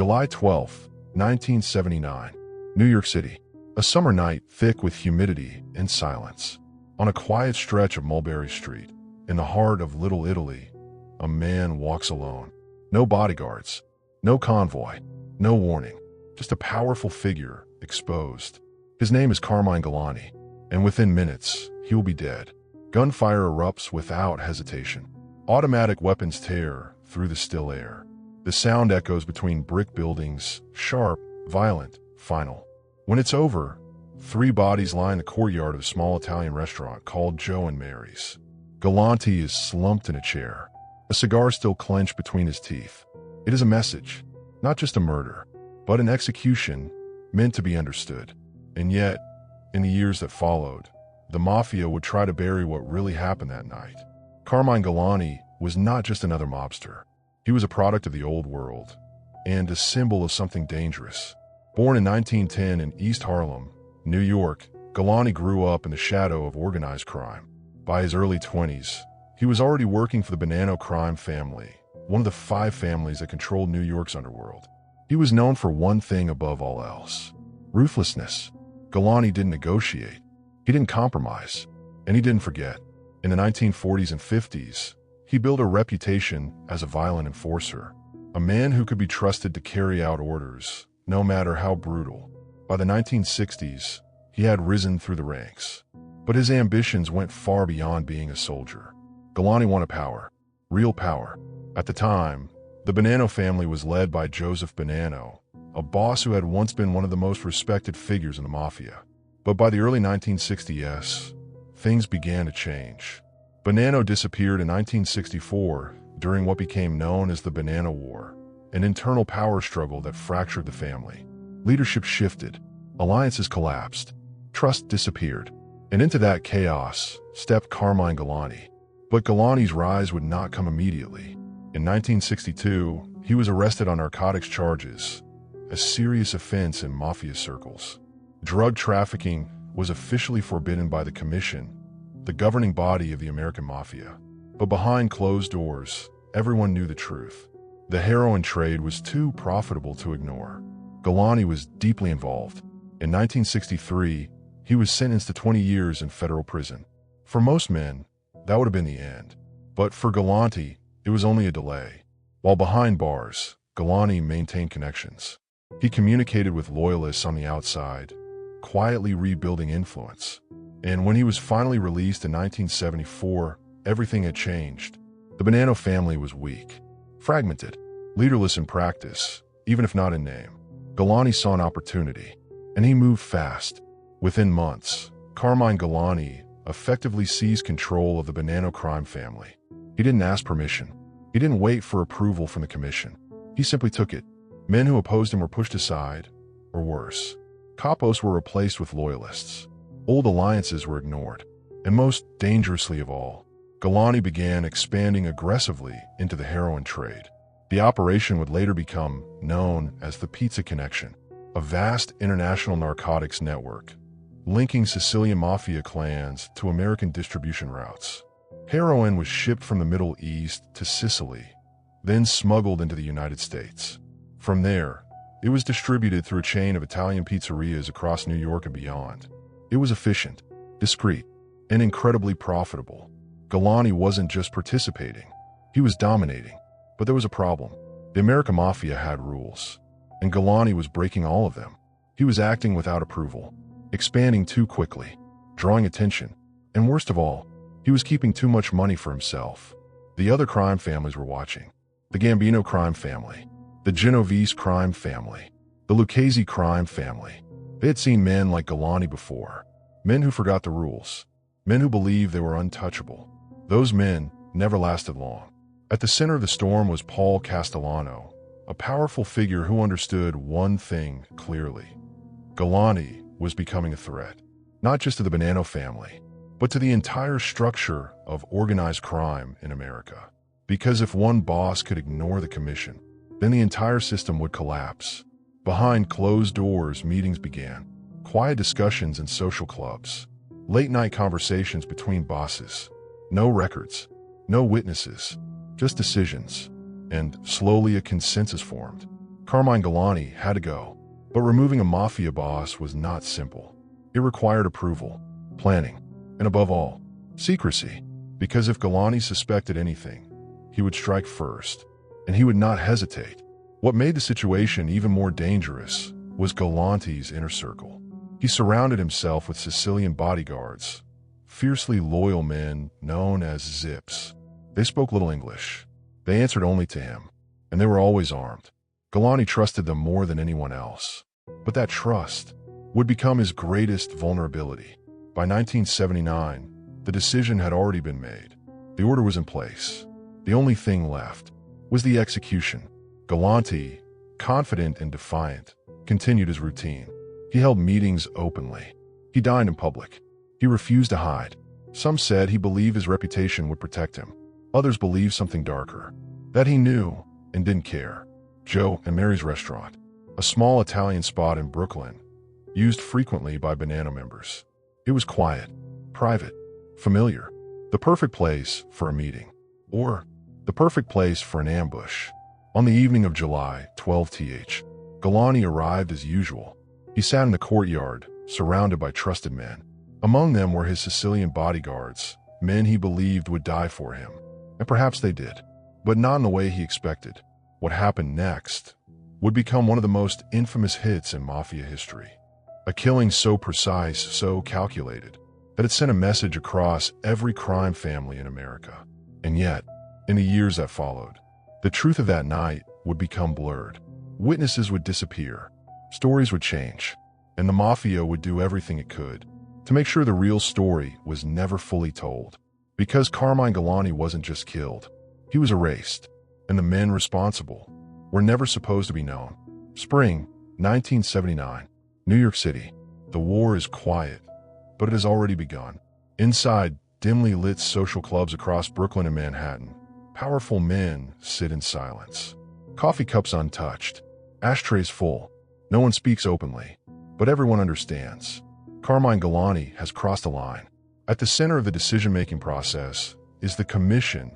July 12, 1979. New York City. A summer night thick with humidity and silence. On a quiet stretch of Mulberry Street, in the heart of Little Italy, a man walks alone. No bodyguards, no convoy, no warning. Just a powerful figure, exposed. His name is Carmine Galani, and within minutes, he will be dead. Gunfire erupts without hesitation. Automatic weapons tear through the still air. The sound echoes between brick buildings, sharp, violent, final. When it's over, 3 bodies line the courtyard of a small Italian restaurant called Joe and Mary's. Galani is slumped in a chair, a cigar still clenched between his teeth. It is a message, not just a murder, but an execution meant to be understood. And yet, in the years that followed, the Mafia would try to bury what really happened that night. Carmine Galani was not just another mobster. He was a product of the old world, and a symbol of something dangerous. Born in 1910 in East Harlem, New York, Galani grew up in the shadow of organized crime. By his early 20s, he was already working for the Bonanno crime family, one of the 5 families that controlled New York's underworld. He was known for one thing above all else: ruthlessness. Galani didn't negotiate, he didn't compromise, and he didn't forget. In the 1940s and 50s, he built a reputation as a violent enforcer, a man who could be trusted to carry out orders, no matter how brutal. By the 1960s, he had risen through the ranks, but his ambitions went far beyond being a soldier. Galani wanted power, real power. At the time, the Bonanno family was led by Joseph Bonanno, a boss who had once been one of the most respected figures in the Mafia. But by the early 1960s, things began to change. Bonanno disappeared in 1964 during what became known as the Bonanno War, an internal power struggle that fractured the family. Leadership shifted, alliances collapsed, trust disappeared, and into that chaos stepped Carmine Galani. But Galani's rise would not come immediately. In 1962, he was arrested on narcotics charges, a serious offense in Mafia circles. Drug trafficking was officially forbidden by the Commission, the governing body of the American Mafia. But behind closed doors, everyone knew the truth. The heroin trade was too profitable to ignore. Galani was deeply involved. In 1963, he was sentenced to 20 years in federal prison. For most men, that would have been the end. But for Galani, it was only a delay. While behind bars, Galani maintained connections. He communicated with loyalists on the outside, quietly rebuilding influence. And when he was finally released in 1974, everything had changed. The Bonanno family was weak, fragmented, leaderless in practice, even if not in name. Galani saw an opportunity, and he moved fast. Within months, Carmine Galani effectively seized control of the Bonanno crime family. He didn't ask permission. He didn't wait for approval from the Commission. He simply took it. Men who opposed him were pushed aside, or worse. Capos were replaced with loyalists. Old alliances were ignored. And most dangerously of all, Galani began expanding aggressively into the heroin trade. The operation would later become known as the Pizza Connection, a vast international narcotics network, linking Sicilian mafia clans to American distribution routes. Heroin was shipped from the Middle East to Sicily, then smuggled into the United States. From there, it was distributed through a chain of Italian pizzerias across New York and beyond. It was efficient, discreet, and incredibly profitable. Galani wasn't just participating, he was dominating. But there was a problem. The American Mafia had rules, and Galani was breaking all of them. He was acting without approval, expanding too quickly, drawing attention, and worst of all, he was keeping too much money for himself. The other crime families were watching. The Gambino crime family, the Genovese crime family, the Lucchese crime family. They had seen men like Galani before, men who forgot the rules, men who believed they were untouchable. Those men never lasted long. At the center of the storm was Paul Castellano, a powerful figure who understood one thing clearly. Galani was becoming a threat, not just to the Bonanno family, but to the entire structure of organized crime in America. Because if one boss could ignore the Commission, then the entire system would collapse. Behind closed doors, meetings began, quiet discussions in social clubs, late-night conversations between bosses. No records, no witnesses, just decisions, and slowly a consensus formed. Carmine Galani had to go, but removing a mafia boss was not simple. It required approval, planning, and above all, secrecy, because if Galani suspected anything, he would strike first, and he would not hesitate. What made the situation even more dangerous was Galanti's inner circle. He surrounded himself with Sicilian bodyguards, fiercely loyal men known as Zips. They spoke little English. They answered only to him, and they were always armed. Galani trusted them more than anyone else. But that trust would become his greatest vulnerability. By 1979, the decision had already been made. The order was in place. The only thing left was the execution. Galanti, confident and defiant, continued his routine. He held meetings openly. He dined in public. He refused to hide. Some said he believed his reputation would protect him. Others believed something darker, that he knew and didn't care. Joe and Mary's restaurant, a small Italian spot in Brooklyn, used frequently by Banana members. It was quiet, private, familiar, the perfect place for a meeting, or the perfect place for an ambush. On the evening of July 12th, Galani arrived as usual. He sat in the courtyard, surrounded by trusted men. Among them were his Sicilian bodyguards, men he believed would die for him. And perhaps they did, but not in the way he expected. What happened next would become one of the most infamous hits in Mafia history. A killing so precise, so calculated, that it sent a message across every crime family in America. And yet, in the years that followed, the truth of that night would become blurred. Witnesses would disappear, stories would change, and the Mafia would do everything it could to make sure the real story was never fully told. Because Carmine Galani wasn't just killed, he was erased, and the men responsible were never supposed to be known. Spring 1979, New York City. The war is quiet, but it has already begun. Inside dimly lit social clubs across Brooklyn and Manhattan, powerful men sit in silence. Coffee cups untouched, ashtrays full. No one speaks openly, but everyone understands. Carmine Galani has crossed a line. At the center of the decision-making process is the Commission,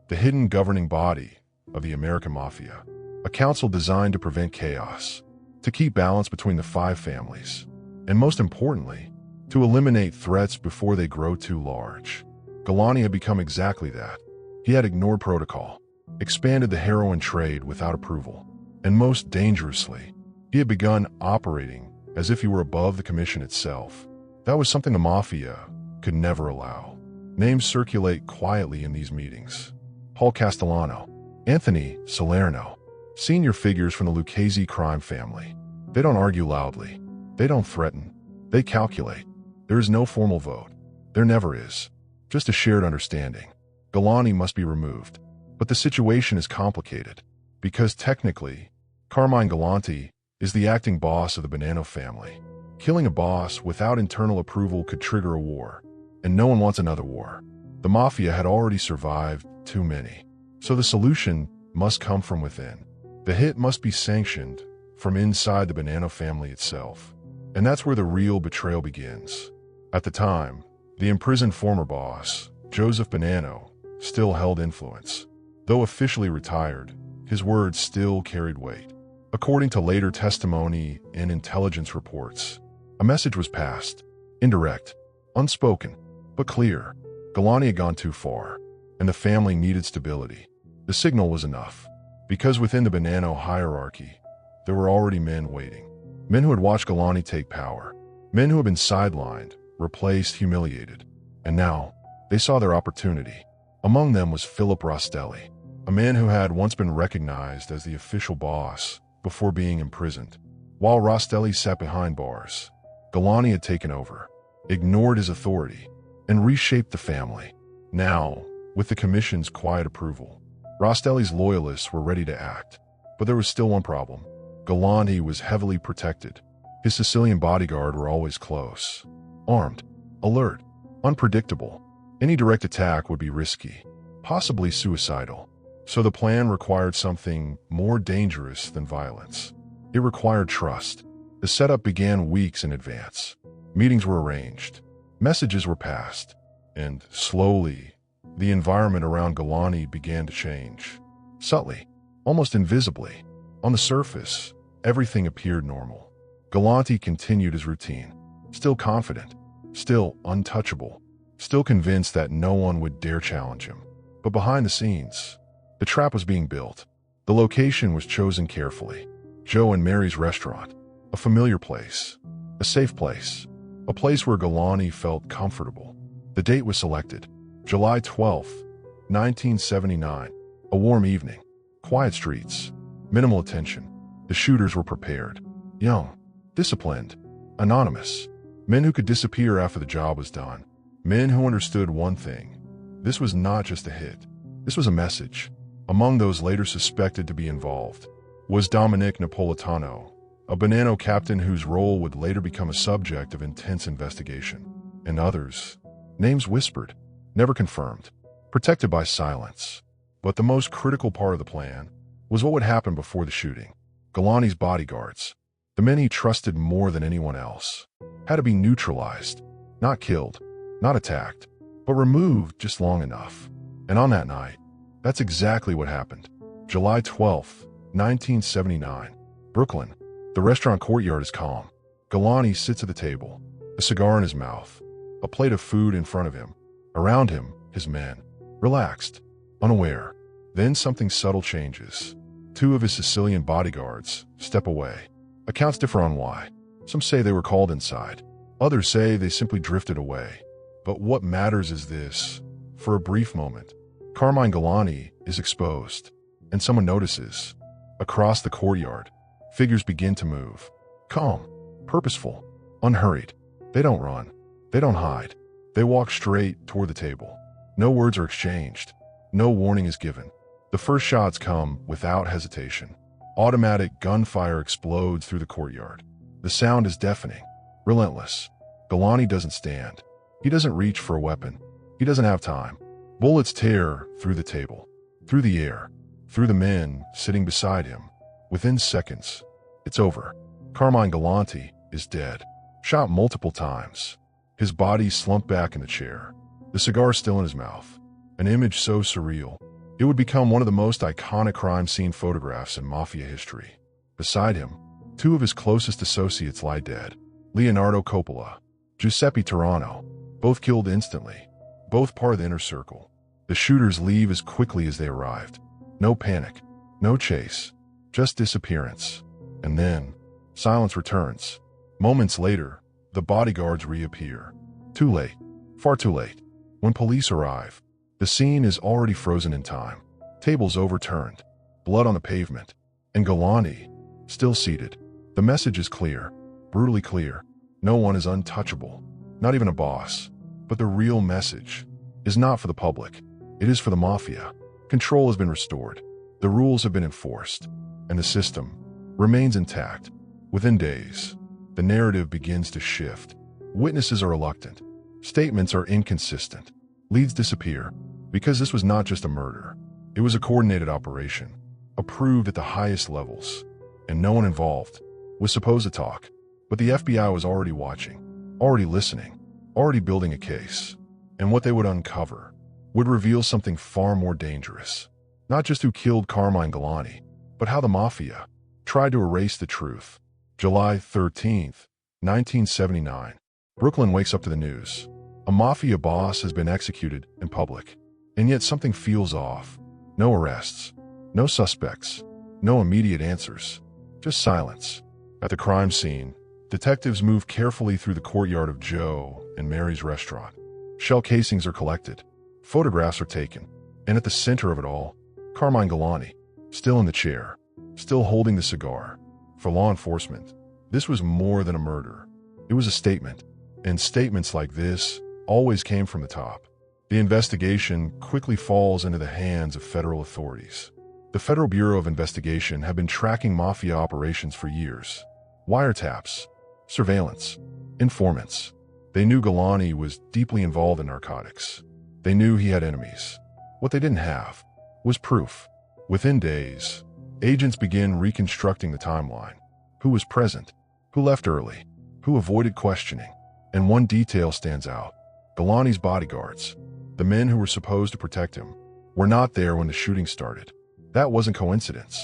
the hidden governing body of the American Mafia, a council designed to prevent chaos, to keep balance between the five families, and most importantly, to eliminate threats before they grow too large. Galani had become exactly that. He had ignored protocol, expanded the heroin trade without approval, and most dangerously, he had begun operating as if he were above the commission itself. That was something the Mafia could never allow. Names circulate quietly in these meetings. Paul Castellano, Anthony Salerno, senior figures from the Lucchese crime family. They don't argue loudly. They don't threaten. They calculate. There is no formal vote. There never is. Just a shared understanding. Galani must be removed. But the situation is complicated, because technically, Carmine Galani is the acting boss of the Banana family. Killing a boss without internal approval could trigger a war, and no one wants another war. The Mafia had already survived too many. So the solution must come from within. The hit must be sanctioned from inside the Banana family itself. And that's where the real betrayal begins. At the time, the imprisoned former boss, Joseph Bonanno, still held influence. Though officially retired, his words still carried weight. According to later testimony and intelligence reports, a message was passed, indirect, unspoken, but clear. Galani had gone too far, and the family needed stability. The signal was enough, because within the Bonanno hierarchy, there were already men waiting. Men who had watched Galani take power, men who had been sidelined, replaced, humiliated, and now they saw their opportunity. Among them was Philip Rostelli, a man who had once been recognized as the official boss before being imprisoned. While Rostelli sat behind bars, Galani had taken over, ignored his authority, and reshaped the family. Now, with the commission's quiet approval, Rostelli's loyalists were ready to act. But there was still one problem. Galani was heavily protected. His Sicilian bodyguard were always close, armed, alert, unpredictable. Any direct attack would be risky, possibly suicidal. So the plan required something more dangerous than violence. It required trust. The setup began weeks in advance. Meetings were arranged, messages were passed, and slowly, the environment around Galani began to change. Subtly, almost invisibly, On the surface, everything appeared normal. Galante continued his routine, still confident, still untouchable, still convinced that no one would dare challenge him. But behind the scenes, the trap was being built. The location was chosen carefully. Joe and Mary's restaurant, a familiar place, a safe place, a place where Galante felt comfortable. The date was selected, July 12th, 1979, a warm evening, quiet streets, minimal attention. The shooters were prepared, young, disciplined, anonymous, men who could disappear after the job was done, men who understood one thing. This was not just a hit. This was a message. Among those later suspected to be involved was Dominic Napolitano, a Bonanno captain whose role would later become a subject of intense investigation, and others, names whispered, never confirmed, protected by silence. But the most critical part of the plan was what would happen before the shooting. Galante's bodyguards, the men he trusted more than anyone else, had to be neutralized, not killed, not attacked, but removed just long enough. And on that night, that's exactly what happened. July 12th, 1979, Brooklyn. The restaurant courtyard is calm. Galante sits at the table, a cigar in his mouth, a plate of food in front of him. Around him, his men, relaxed, unaware. Then something subtle changes. Two of his Sicilian bodyguards step away. Accounts differ on why. Some say they were called inside. Others say they simply drifted away. But what matters is this. For a brief moment, Carmine Galante is exposed, and someone notices. Across the courtyard, figures begin to move. Calm, purposeful, unhurried. They don't run. They don't hide. They walk straight toward the table. No words are exchanged. No warning is given. The first shots come without hesitation. Automatic gunfire explodes through the courtyard. The sound is deafening, relentless. Galante doesn't stand. He doesn't reach for a weapon. He doesn't have time. Bullets tear through the table, through the air, through the men sitting beside him. Within seconds, it's over. Carmine Galante is dead, shot multiple times. His body slumped back in the chair, the cigar still in his mouth. An image so surreal, it would become one of the most iconic crime scene photographs in Mafia history. Beside him, two of his closest associates lie dead. Leonardo Coppola, Giuseppe Tirano, both killed instantly, both part of the inner circle. The shooters leave as quickly as they arrived. No panic, no chase, just disappearance. And then, silence returns. Moments later, the bodyguards reappear. Too late, far too late. When police arrive, the scene is already frozen in time. Tables overturned, blood on the pavement, and Galante, still seated. The message is clear, brutally clear. No one is untouchable, not even a boss. But the real message is not for the public. It is for the Mafia. Control has been restored. The rules have been enforced, and the system remains intact. Within days, the narrative begins to shift. Witnesses are reluctant. Statements are inconsistent. Leads disappear. Because this was not just a murder. It was a coordinated operation, approved at the highest levels, and no one involved was supposed to talk. But the FBI was already watching, already listening, already building a case. And what they would uncover would reveal something far more dangerous. Not just who killed Carmine Galante, but how the Mafia tried to erase the truth. July 13th, 1979. Brooklyn wakes up to the news. A Mafia boss has been executed in public. And yet something feels off. No arrests, no suspects, no immediate answers, just silence. At the crime scene, detectives move carefully through the courtyard of Joe and Mary's restaurant. Shell casings are collected. Photographs are taken. And at the center of it all, Carmine Galante, still in the chair, still holding the cigar. For law enforcement, this was more than a murder. It was a statement. And statements like this always came from the top. The investigation quickly falls into the hands of federal authorities. The Federal Bureau of Investigation had been tracking Mafia operations for years. Wiretaps, surveillance, informants. They knew Galante was deeply involved in narcotics. They knew he had enemies. What they didn't have was proof. Within days, agents began reconstructing the timeline. Who was present? Who left early? Who avoided questioning? And one detail stands out. Galante's bodyguards, the men who were supposed to protect him, were not there when the shooting started. That wasn't coincidence.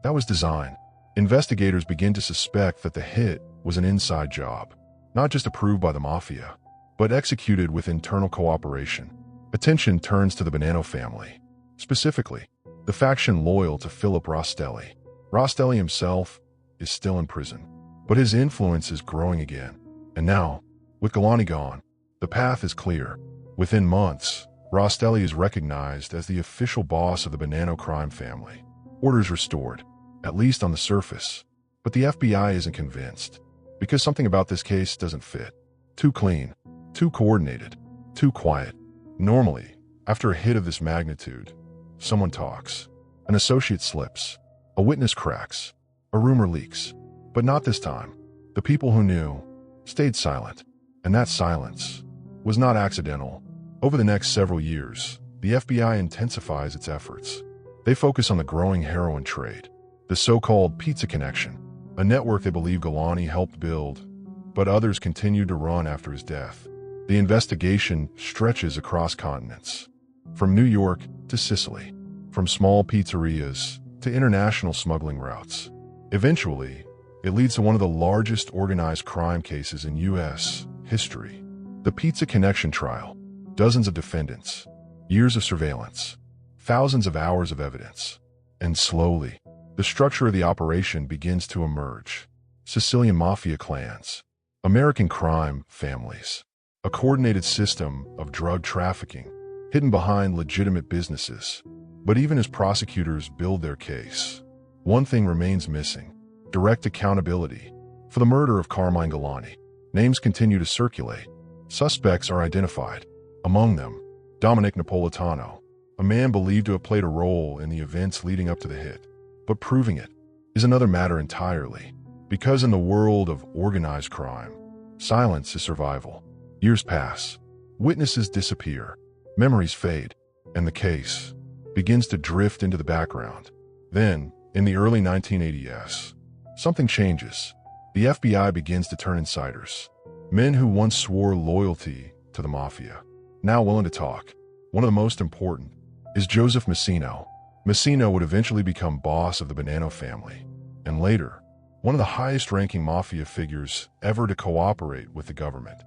That was design. Investigators begin to suspect that the hit was an inside job, not just approved by the Mafia, but executed with internal cooperation. Attention turns to the Bonanno family, specifically the faction loyal to Philip Rostelli. Rostelli himself is still in prison, but his influence is growing again. And now, with Galani gone, the path is clear. Within months, Rostelli is recognized as the official boss of the Bonanno crime family. Orders restored, at least on the surface. But the FBI isn't convinced, because something about this case doesn't fit. Too clean, too coordinated, too quiet. Normally, after a hit of this magnitude, someone talks. An associate slips. A witness cracks. A rumor leaks. But not this time. The people who knew stayed silent. And that silence was not accidental. Over the next several years, the FBI intensifies its efforts. They focus on the growing heroin trade, the so-called pizza connection, a network they believe Galani helped build, but others continued to run after his death. The investigation stretches across continents, from New York to Sicily, from small pizzerias to international smuggling routes. Eventually, it leads to one of the largest organized crime cases in U.S. history. The Pizza Connection trial. Dozens of defendants, years of surveillance, thousands of hours of evidence. And slowly, the structure of the operation begins to emerge. Sicilian mafia clans, American crime families, a coordinated system of drug trafficking hidden behind legitimate businesses. But even as prosecutors build their case, one thing remains missing: direct accountability. For the murder of Carmine Galani, names continue to circulate. Suspects are identified. Among them, Dominic Napolitano, a man believed to have played a role in the events leading up to the hit. But proving it is another matter entirely, because in the world of organized crime, silence is survival. Years pass, witnesses disappear, memories fade, and the case begins to drift into the background. Then, in the early 1980s, something changes. The FBI begins to turn insiders, men who once swore loyalty to the Mafia, now willing to talk. One of the most important is Joseph Massino. Massino would eventually become boss of the Bonanno family, and later, one of the highest-ranking Mafia figures ever to cooperate with the government.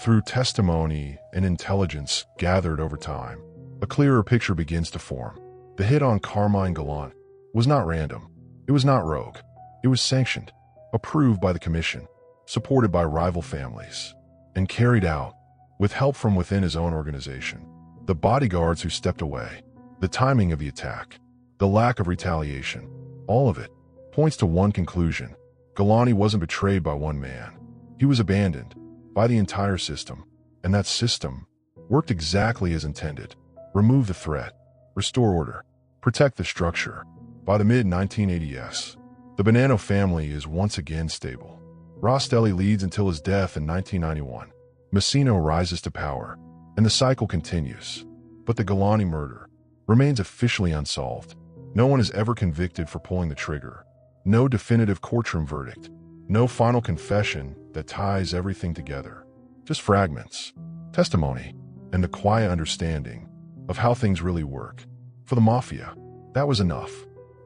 Through testimony and intelligence gathered over time, a clearer picture begins to form. The hit on Carmine Galani was not random. It was not rogue. It was sanctioned, approved by the commission, supported by rival families, and carried out with help from within his own organization. The bodyguards who stepped away, the timing of the attack, the lack of retaliation, all of it points to one conclusion: Galani wasn't betrayed by one man. He was abandoned by the entire system, and that system worked exactly as intended. Remove the threat, restore order, protect the structure. By the mid-1980s, the Bonanno family is once again stable. Rostelli leads until his death in 1991. Massino rises to power, and the cycle continues. But the Galani murder remains officially unsolved. No one is ever convicted for pulling the trigger. No definitive courtroom verdict. No final confession that ties everything together. Just fragments, testimony, and the quiet understanding of how things really work. For the Mafia, that was enough,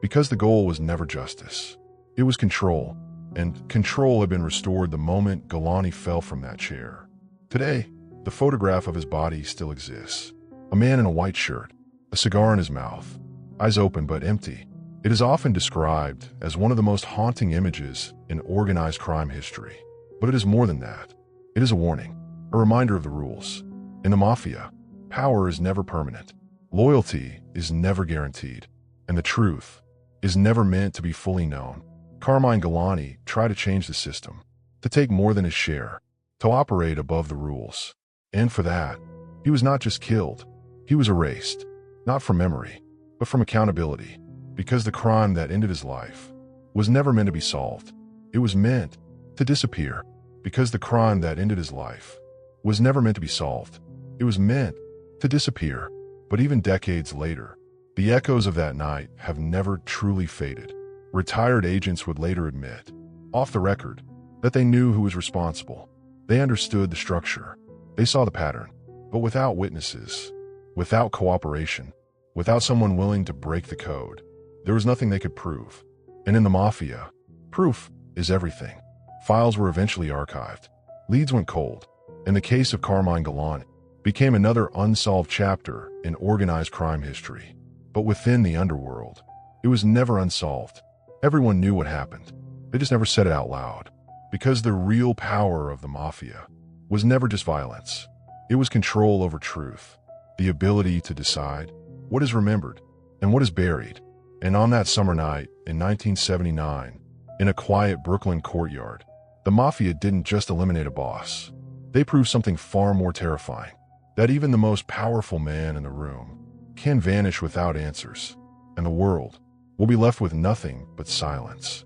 because the goal was never justice. It was control, and control had been restored the moment Galani fell from that chair. Today, the photograph of his body still exists. A man in a white shirt, a cigar in his mouth, eyes open but empty. It is often described as one of the most haunting images in organized crime history. But it is more than that. It is a warning, a reminder of the rules. In the Mafia, power is never permanent. Loyalty is never guaranteed. And the truth is never meant to be fully known. Carmine Galani tried to change the system, to take more than his share, to operate above the rules. And for that, he was not just killed, he was erased, not from memory, but from accountability, because the crime that ended his life was never meant to be solved. It was meant to disappear, because the crime that ended his life was never meant to be solved. It was meant to disappear. But even decades later, the echoes of that night have never truly faded. Retired agents would later admit, off the record, that they knew who was responsible. They understood the structure. They saw the pattern. But without witnesses, without cooperation, without someone willing to break the code, there was nothing they could prove. And in the Mafia, proof is everything. Files were eventually archived. Leads went cold, and the case of Carmine Galante became another unsolved chapter in organized crime history. But within the underworld, it was never unsolved. Everyone knew what happened. They just never said it out loud. Because the real power of the Mafia was never just violence. It was control over truth, the ability to decide what is remembered and what is buried. And on that summer night in 1979, in a quiet Brooklyn courtyard, the Mafia didn't just eliminate a boss. They proved something far more terrifying, that even the most powerful man in the room can vanish without answers, and the world will be left with nothing but silence.